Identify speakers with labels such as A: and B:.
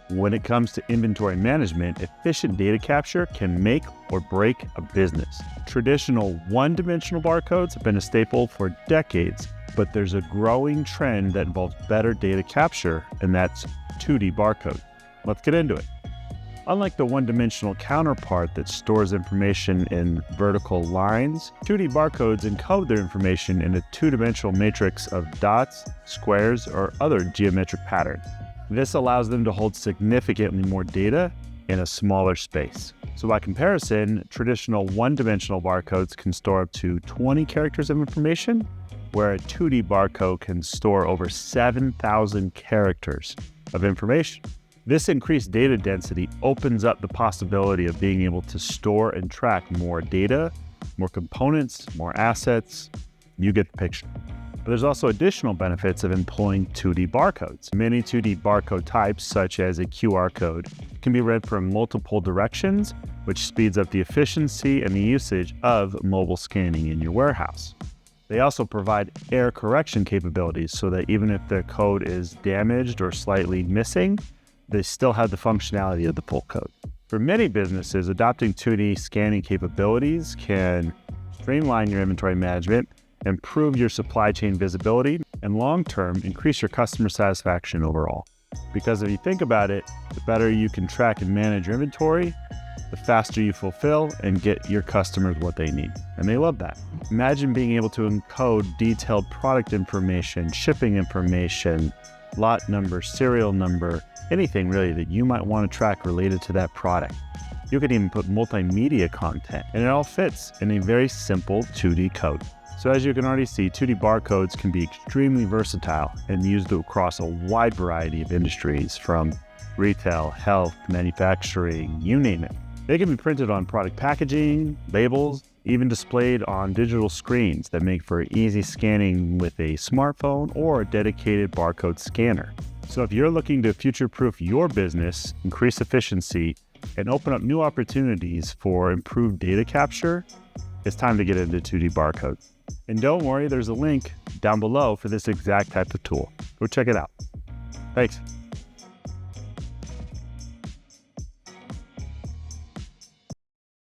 A: When it comes to inventory management, efficient data capture can make or break a business. Traditional one-dimensional barcodes have been a staple for decades, but there's a growing trend that involves better data capture, and that's 2D barcode. Let's get into it. Unlike the one-dimensional counterpart that stores information in vertical lines, 2D barcodes encode their information in a two-dimensional matrix of dots, squares, or other geometric patterns. This allows them to hold significantly more data in a smaller space. So by comparison, traditional one-dimensional barcodes can store up to 20 characters of information, where a 2D barcode can store over 7,000 characters of information. This increased data density opens up the possibility of being able to store and track more data, more components, more assets. You get the picture. But there's also additional benefits of employing 2D barcodes. Many 2D barcode types, such as a QR code, can be read from multiple directions, which speeds up the efficiency and the usage of mobile scanning in your warehouse. They also provide error correction capabilities so that even if the code is damaged or slightly missing, they still have the functionality of the full code. For many businesses, adopting 2D scanning capabilities can streamline your inventory management, improve your supply chain visibility, and long-term increase your customer satisfaction overall. Because if you think about it, the better you can track and manage your inventory, the faster you fulfill and get your customers what they need. And they love that. Imagine being able to encode detailed product information, shipping information, lot number, serial number, anything really that you might want to track related to that product. You could even put multimedia content, and it all fits in a very simple 2D code. So as you can already see, 2D barcodes can be extremely versatile and used across a wide variety of industries, from retail, health, manufacturing, you name it. They can be printed on product packaging, labels, even displayed on digital screens that make for easy scanning with a smartphone or a dedicated barcode scanner. So if you're looking to future-proof your business, increase efficiency, and open up new opportunities for improved data capture, it's time to get into 2D barcodes. And don't worry, there's a link down below for this exact type of tool. Go check it out. Thanks.